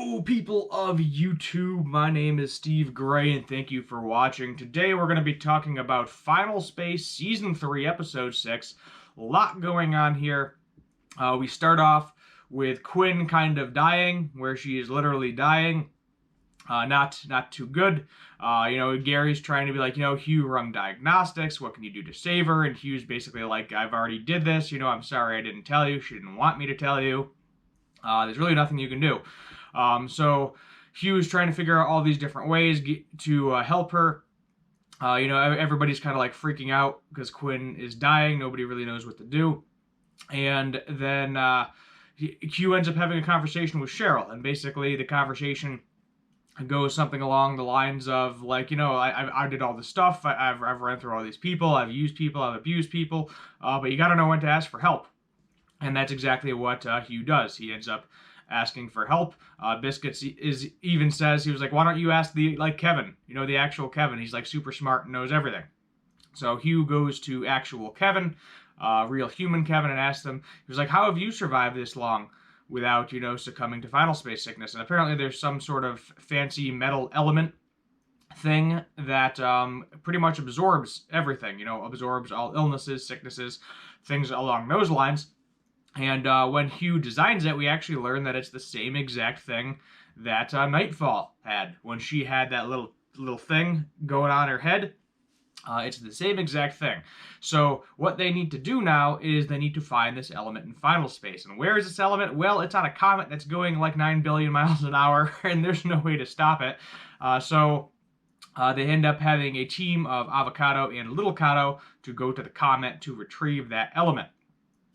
Hello, people of YouTube. My name is Steve Gray, and thank you for watching. Today, we're going to be talking about Final Space Season 3, Episode 6. A lot going on here. We start off with Quinn kind of dying, where she is literally dying. Not too good. Gary's trying to be like, Hugh rung diagnostics. What can you do to save her? And Hugh's basically like, I've already did this. I'm sorry I didn't tell you. She didn't want me to tell you. There's really nothing you can do. So Hugh's trying to figure out all these different ways to help her. Everybody's kind of like freaking out because Quinn is dying. Nobody really knows what to do. And then Hugh ends up having a conversation with Cheryl. And basically the conversation goes something along the lines of like, I did all this stuff. I've run through all these people. I've used people. I've abused people. But you got to know when to ask for help. And that's exactly what Hugh does. He ends up asking for help. Biscuits even says, he was like, why don't you ask Kevin, the actual Kevin. He's like super smart and knows everything. So Hugh goes to actual Kevin, real human Kevin, and asks them, he was like, how have you survived this long without, succumbing to final space sickness? And apparently there's some sort of fancy metal element thing that pretty much absorbs everything, absorbs all illnesses, sicknesses, things along those lines. And when Hugh designs it, we actually learn that it's the same exact thing that Nightfall had when she had that little thing going on her head. It's the same exact thing. So what they need to do now is they need to find this element in final space. And where is this element? Well, it's on a comet that's going like 9 billion miles an hour, and there's no way to stop it. So they end up having a team of Avocado and Little Cato to go to the comet to retrieve that element.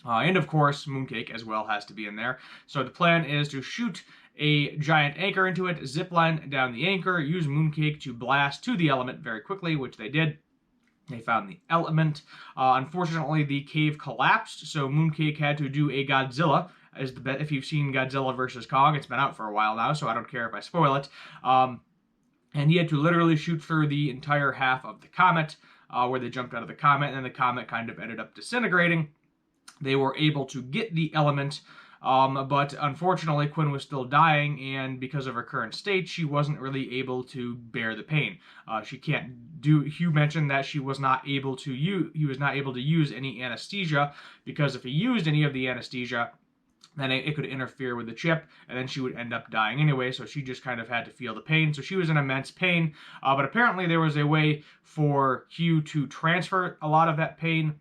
And of course, Mooncake as well has to be in there. So the plan is to shoot a giant anchor into it, zipline down the anchor, use Mooncake to blast to the element very quickly, which they did. They found the element. Unfortunately, the cave collapsed, so Mooncake had to do a Godzilla. If you've seen Godzilla vs. Kong, it's been out for a while now, so I don't care if I spoil it. And he had to literally shoot through the entire half of the comet, where they jumped out of the comet, and then the comet kind of ended up disintegrating. They were able to get the element, but unfortunately Quinn was still dying, and because of her current state, she wasn't really able to bear the pain. She can't do. Hugh mentioned that he was not able to use any anesthesia, because if he used any of the anesthesia, then it could interfere with the chip, and then she would end up dying anyway, so she just kind of had to feel the pain. So she was in immense pain, but apparently there was a way for Hugh to transfer a lot of that pain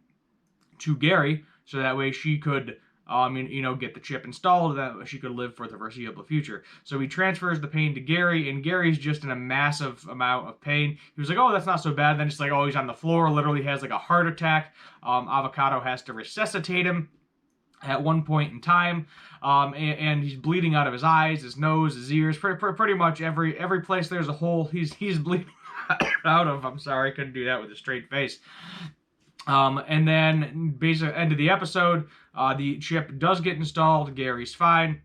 to Gary, so that way she could, get the chip installed, that she could live for the foreseeable future. So he transfers the pain to Gary, and Gary's just in a massive amount of pain. He was like, oh, that's not so bad. Then it's like, oh, he's on the floor, literally has like a heart attack. Avocado has to resuscitate him at one point in time, and he's bleeding out of his eyes, his nose, his ears, pretty much every place there's a hole, he's bleeding out of. I'm sorry, I couldn't do that with a straight face. And then, basically, end of the episode, the chip does get installed, Gary's fine,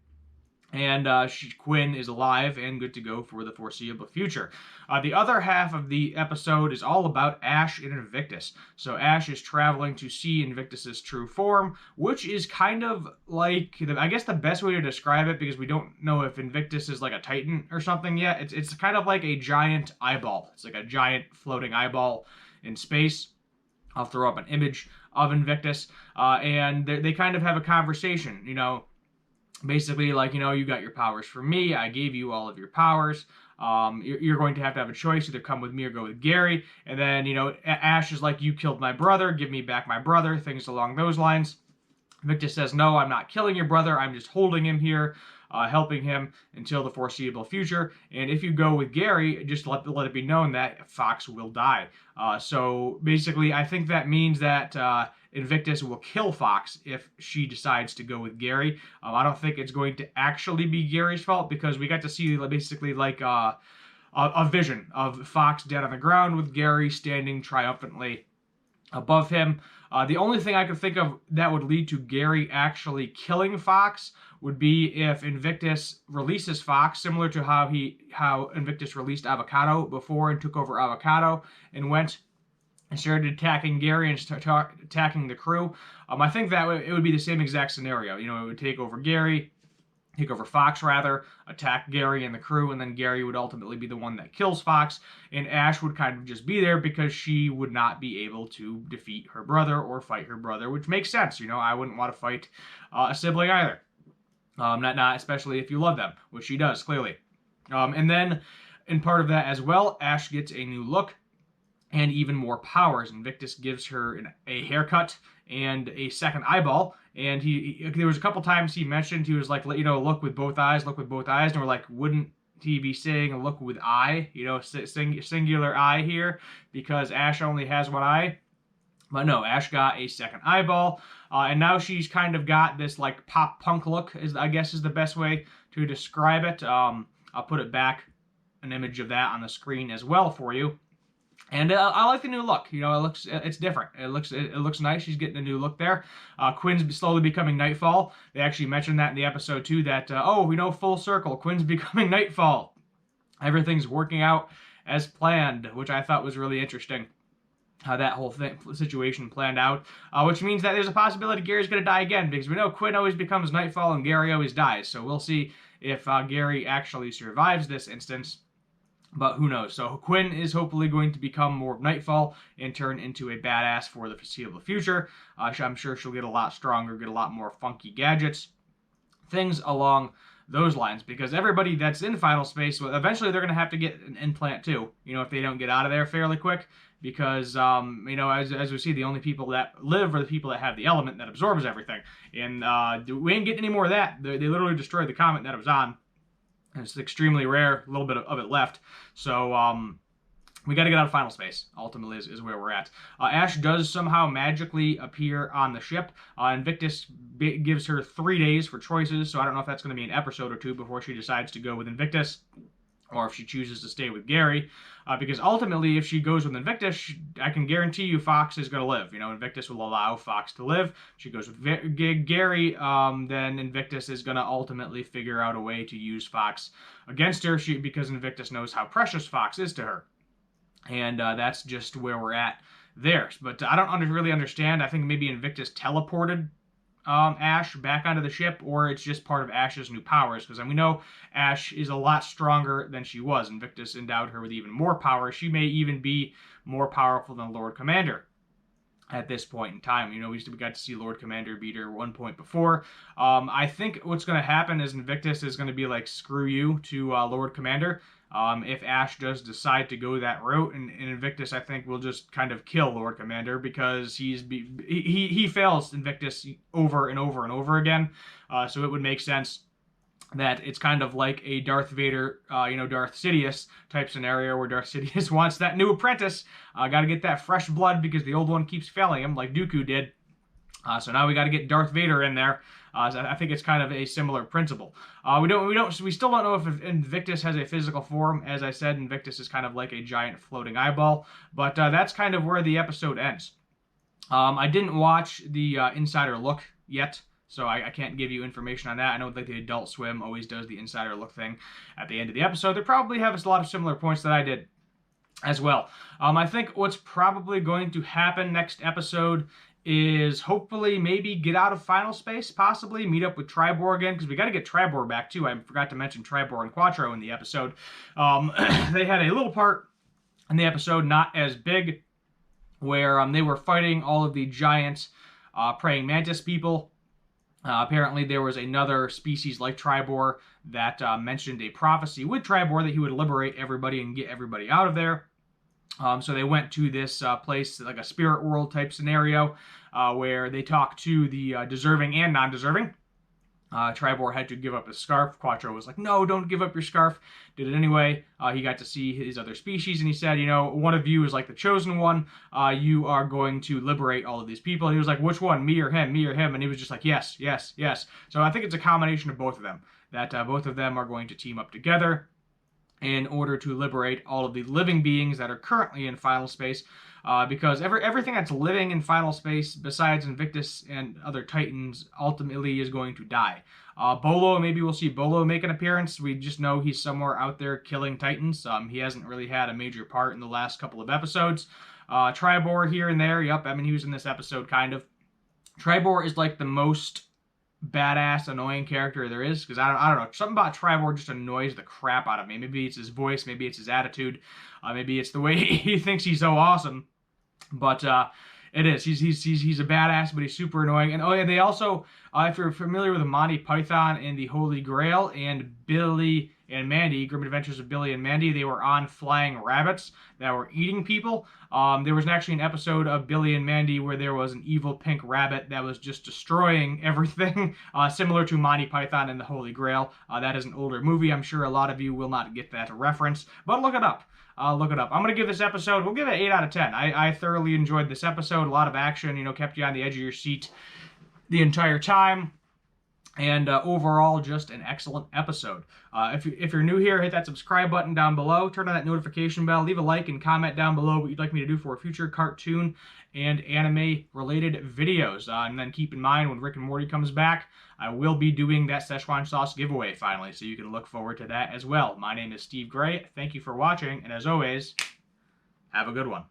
and Quinn is alive and good to go for the foreseeable future. The other half of the episode is all about Ash and Invictus. So Ash is traveling to see Invictus's true form, which is kind of like, I guess the best way to describe it, because we don't know if Invictus is like a Titan or something yet. It's kind of like a giant eyeball. It's like a giant floating eyeball in space. I'll throw up an image of Invictus, and they kind of have a conversation, basically like, you got your powers from me, I gave you all of your powers, you're going to have a choice, either come with me or go with Gary. And then, Ash is like, you killed my brother, give me back my brother, things along those lines. Invictus says, no, I'm not killing your brother, I'm just holding him here, helping him until the foreseeable future. And if you go with Gary, just let it be known that Fox will die. So basically, I think that means that Invictus will kill Fox if she decides to go with Gary. I don't think it's going to actually be Gary's fault, because we got to see basically like a vision of Fox dead on the ground with Gary standing triumphantly above him. The only thing I could think of that would lead to Gary actually killing Fox would be if Invictus releases Fox, similar to how Invictus released Avocado before and took over Avocado and went and started attacking Gary and attacking the crew. I think that it would be the same exact scenario. It would take over Gary, take over Fox rather, attack Gary and the crew, and then Gary would ultimately be the one that kills Fox, and Ash would kind of just be there because she would not be able to defeat her brother or fight her brother, which makes sense. I wouldn't want to fight a sibling either. Not especially if you love them, which she does clearly. And then, in part of that as well, Ash gets a new look and even more powers. Invictus gives her a haircut and a second eyeball. And there was a couple times he mentioned, he was like, look with both eyes, look with both eyes. And we're like, wouldn't he be saying look with eye, singular eye here, because Ash only has one eye? But no, Ash got a second eyeball, and now she's kind of got this like pop punk look, I guess is the best way to describe it. I'll put it back, an image of that on the screen as well for you. And I like the new look. It's different. It looks nice. She's getting a new look there. Quinn's slowly becoming Nightfall. They actually mentioned that in the episode too. That full circle. Quinn's becoming Nightfall. Everything's working out as planned, which I thought was really interesting. How that whole situation planned out, which means that there's a possibility Gary's going to die again, because we know Quinn always becomes Nightfall and Gary always dies. So we'll see if Gary actually survives this instance. But who knows? So Quinn is hopefully going to become more of Nightfall and turn into a badass for the foreseeable future. I'm sure she'll get a lot stronger, get a lot more funky gadgets, things along those lines. Because everybody that's in Final Space, well, eventually they're going to have to get an implant too. If they don't get out of there fairly quick. Because, as we see, the only people that live are the people that have the element that absorbs everything. And we ain't getting any more of that. They literally destroyed the comet that it was on. It's extremely rare, a little bit of it left. So we got to get out of Final Space, ultimately, is where we're at. Ash does somehow magically appear on the ship. Invictus gives her 3 days for choices, so I don't know if that's going to be an episode or two before she decides to go with Invictus, or if she chooses to stay with Gary. Because ultimately, if she goes with Invictus, I can guarantee you Fox is going to live. Invictus will allow Fox to live. If she goes with Gary, then Invictus is going to ultimately figure out a way to use Fox against her, because Invictus knows how precious Fox is to her. And that's just where we're at there. But I don't really understand. I think maybe Invictus teleported Ash back onto the ship, or it's just part of Ash's new powers, because we know Ash is a lot stronger than she was. Invictus endowed her with even more power. She may even be more powerful than Lord Commander at this point in time. We got to see Lord Commander beat her 1 point before. I think what's going to happen is Invictus is going to be like, screw you to Lord Commander. If Ash does decide to go that route, and Invictus, I think, will just kind of kill Lord Commander, because he fails Invictus over and over and over again. So it would make sense that it's kind of like a Darth Vader, Darth Sidious type scenario, where Darth Sidious wants that new apprentice. Got to get that fresh blood because the old one keeps failing him, like Dooku did. So now we got to get Darth Vader in there. So I think it's kind of a similar principle. We still don't know if Invictus has a physical form. As I said, Invictus is kind of like a giant floating eyeball. But that's kind of where the episode ends. I didn't watch the Insider Look yet, so I can't give you information on that. I know that the Adult Swim always does the Insider Look thing at the end of the episode. They probably have a lot of similar points that I did as well. I think what's probably going to happen next episode is hopefully maybe get out of Final Space, possibly meet up with Tribor again, because we got to get Tribor back too. I forgot to mention Tribor and Quattro in the episode. They had a little part in the episode, not as big, where they were fighting all of the giant praying mantis people. Apparently there was another species like Tribor that mentioned a prophecy with Tribor that he would liberate everybody and get everybody out of there. So they went to this place, like a spirit world type scenario, where they talked to the deserving and non-deserving. Tribor had to give up his scarf. Quattro was like, no, don't give up your scarf. Did it anyway. He got to see his other species, and he said, one of you is like the chosen one. You are going to liberate all of these people. And he was like, which one, me or him, me or him? And he was just like, yes, yes, yes. So I think it's a combination of both of them, that both of them are going to team up together in order to liberate all of the living beings that are currently in Final Space, because everything that's living in Final Space, besides Invictus and other Titans, ultimately is going to die. Bolo, maybe we'll see Bolo make an appearance. We just know he's somewhere out there killing Titans. He hasn't really had a major part in the last couple of episodes. Tribor here and there, yep, he was in this episode, kind of. Tribor is like the most badass, annoying character there is, because I don't know, something about Tribord just annoys the crap out of me. Maybe it's his voice, maybe it's his attitude, maybe it's the way he thinks he's so awesome. But it is. He's a badass, but he's super annoying. And oh yeah, they also, if you're familiar with Monty Python and the Holy Grail and Billy and Mandy, Grim Adventures of Billy and Mandy, they were on flying rabbits that were eating people. There was actually an episode of Billy and Mandy where there was an evil pink rabbit that was just destroying everything, similar to Monty Python and the Holy Grail. That is an older movie. I'm sure a lot of you will not get that reference, but look it up. Look it up. I'm going to give this episode, we'll give it 8 out of 10. I thoroughly enjoyed this episode. A lot of action, you know, kept you on the edge of your seat the entire time. And overall, just an excellent episode. If you're new here, hit that subscribe button down below. Turn on that notification bell. Leave a like and comment down below what you'd like me to do for future cartoon and anime-related videos. And then keep in mind, when Rick and Morty comes back, I will be doing that Szechuan sauce giveaway finally, so you can look forward to that as well. My name is Steve Gray. Thank you for watching, and as always, have a good one.